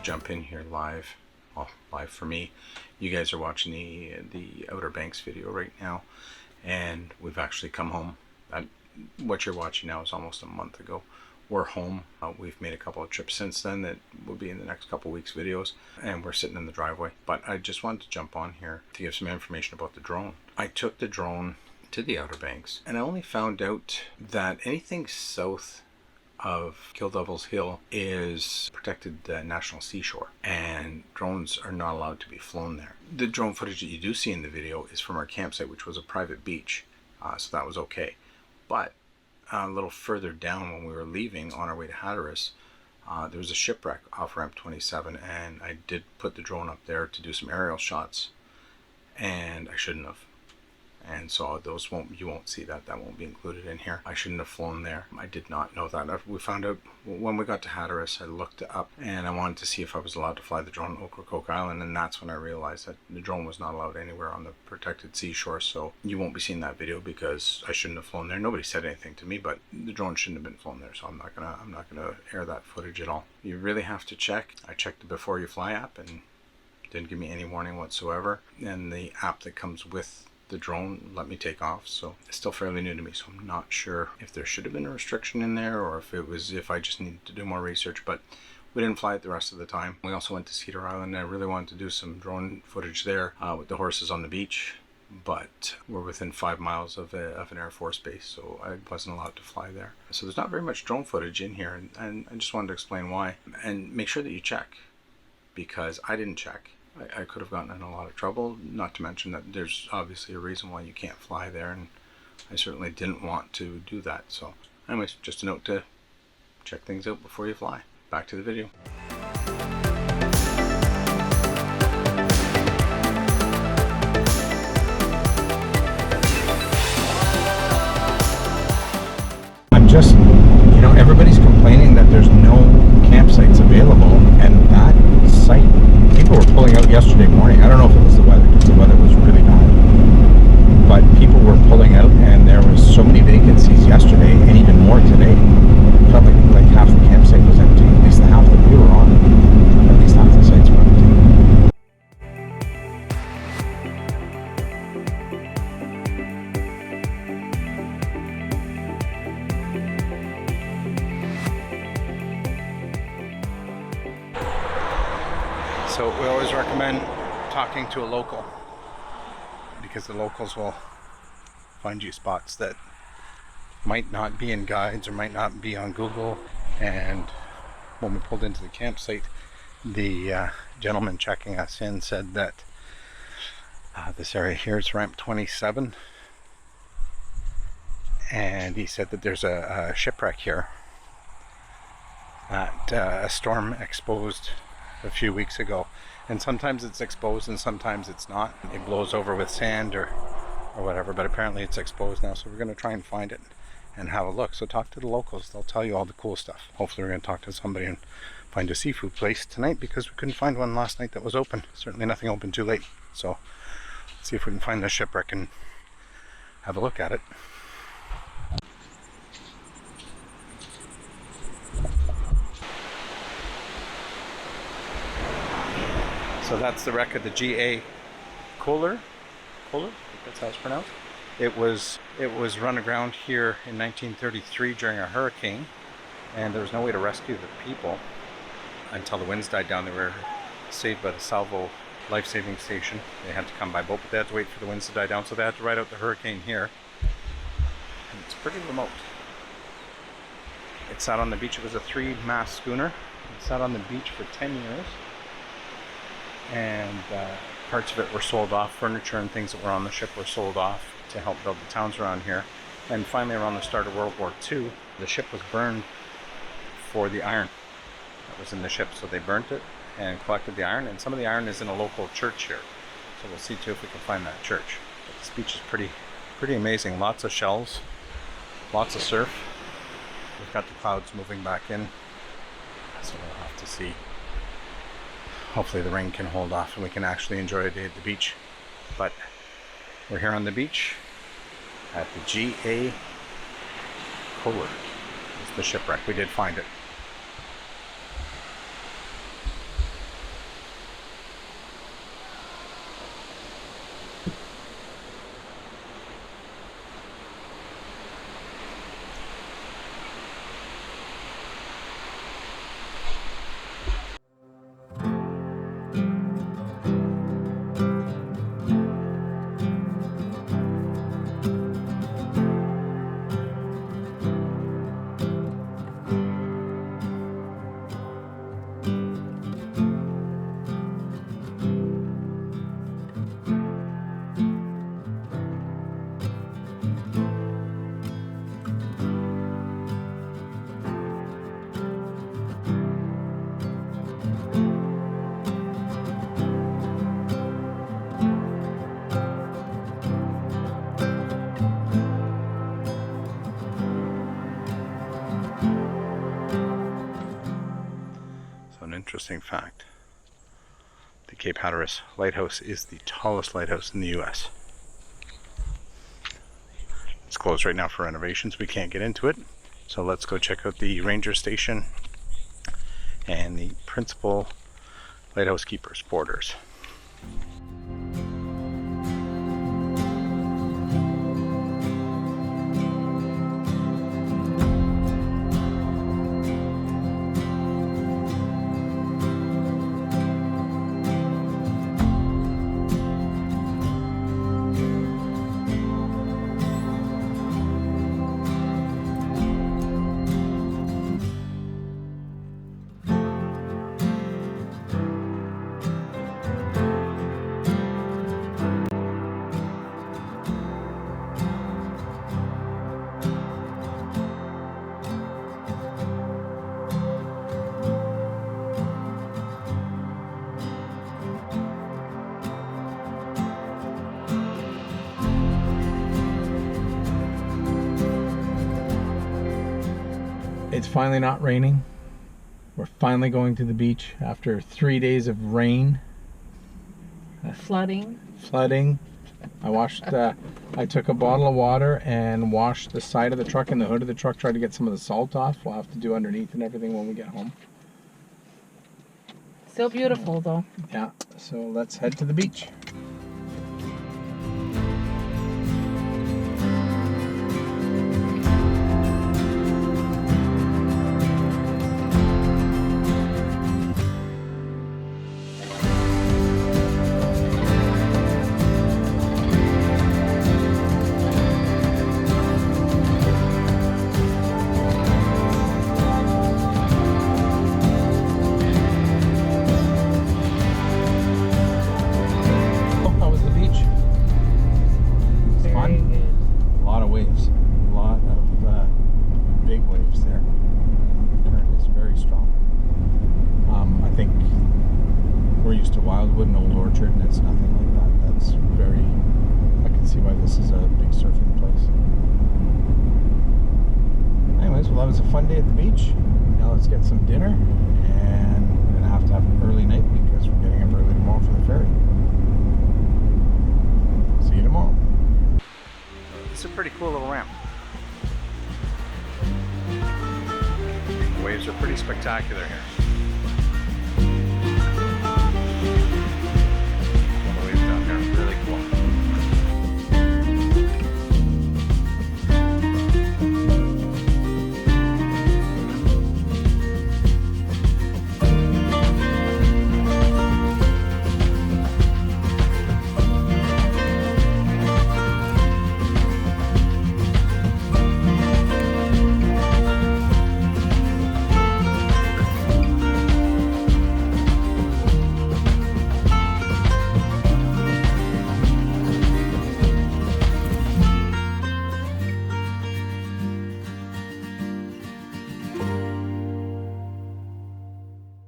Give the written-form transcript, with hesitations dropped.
Jump in here live, well, live for me. You guys are watching the Outer Banks video right now, and we've actually come home. What you're watching now is almost a month ago. We're home. We've made a couple of trips since then that will be in the next couple of weeks videos, and we're sitting in the driveway. But I just wanted to jump on here to give some information about the drone. I took the drone to the Outer Banks, and I only found out that anything south of Kill Devil's Hill is protected National Seashore, and drones are not allowed to be flown there. The drone footage that you do see in the video is from our campsite, which was a private beach, so that was okay. But a little further down, when we were leaving on our way to Hatteras, there was a shipwreck off ramp 27, and I did put the drone up there to do some aerial shots, and I shouldn't have. And so those you won't see that won't be included in here. I shouldn't have flown there. I did not know that. We found out when we got to Hatteras. I looked up and I wanted to see if I was allowed to fly the drone over Cook Island, and that's when I realized that the drone was not allowed anywhere on the protected seashore. So you won't be seeing that video because I shouldn't have flown there. Nobody said anything to me, but the drone shouldn't have been flown there, so I'm not gonna air that footage at all. You really have to check. I checked the Before You Fly app and didn't give me any warning whatsoever, and the app that comes with the drone let me take off, so it's still fairly new to me, so I'm not sure if there should have been a restriction in there or if I just needed to do more research. But we didn't fly it the rest of the time. We also went to Cedar Island, and I really wanted to do some drone footage there with the horses on the beach, but we're within 5 miles of an Air Force base, so I wasn't allowed to fly there. So there's not very much drone footage in here, and I just wanted to explain why. And make sure that you check, because I didn't check. I could have gotten in a lot of trouble, not to mention that there's obviously a reason why you can't fly there, and I certainly didn't want to do that. So anyways, just a note to check things out before you fly. Back to the video. I'm just, everybody's complaining that there's no campsites available, and that site, people were pulling out yesterday morning. I don't know if it was the weather, because the weather was really bad, but people were pulling out, and there was so many vacancies yesterday, and even more today. It felt like half the campsite was empty. At least the half that we were on, at least half the sites were empty. So we always recommend talking to a local, because the locals will find you spots that might not be in guides or might not be on Google. And when we pulled into the campsite, the gentleman checking us in said that this area here is ramp 27, and he said that there's a shipwreck here that a storm exposed a few weeks ago, and sometimes it's exposed and sometimes it's not. It blows over with sand or whatever, but apparently it's exposed now, so we're going to try and find it and have a look. So talk to the locals, they'll tell you all the cool stuff. Hopefully we're going to talk to somebody and find a seafood place tonight, because we couldn't find one last night that was open. Certainly nothing open too late, so let's see if we can find the shipwreck and have a look at it. So that's the wreck of the GA Kohler. I think that's how it's pronounced. It was run aground here in 1933 during a hurricane, and there was no way to rescue the people until the winds died down. They were saved by the Salvo life-saving station. They had to come by boat, but they had to wait for the winds to die down, so they had to ride out the hurricane here. And it's pretty remote. It sat on the beach. It was a 3-mast schooner. It sat on the beach for 10 years. And parts of it were sold off. Furniture and things that were on the ship were sold off to help build the towns around here. And finally, around the start of World War II, the ship was burned for the iron that was in the ship. So they burnt it and collected the iron, and some of the iron is in a local church here. So we'll see too if we can find that church. But this beach is pretty amazing. Lots of shells, lots of surf. We've got the clouds moving back in, so we'll have to see. Hopefully the rain can hold off and we can actually enjoy a day at the beach. But we're here on the beach at the G.A. Kohler. It's the Shipwreck. We did find it. Interesting fact. The Cape Hatteras Lighthouse is the tallest lighthouse in the US. It's closed right now for renovations. We can't get into it. So let's go check out the ranger station and the principal lighthouse keeper's quarters. It's finally not raining. We're finally going to the beach after 3 days of rain. Flooding. I took a bottle of water and washed the side of the truck and the hood of the truck, tried to get some of the salt off. We'll have to do underneath and everything when we get home. Still beautiful though. Yeah, so let's head to the beach. Well, that was a fun day at the beach. Now let's get some dinner, and we're going to have an early night because we're getting up early tomorrow for the ferry. See you tomorrow. It's a pretty cool little ramp. The waves are pretty spectacular here.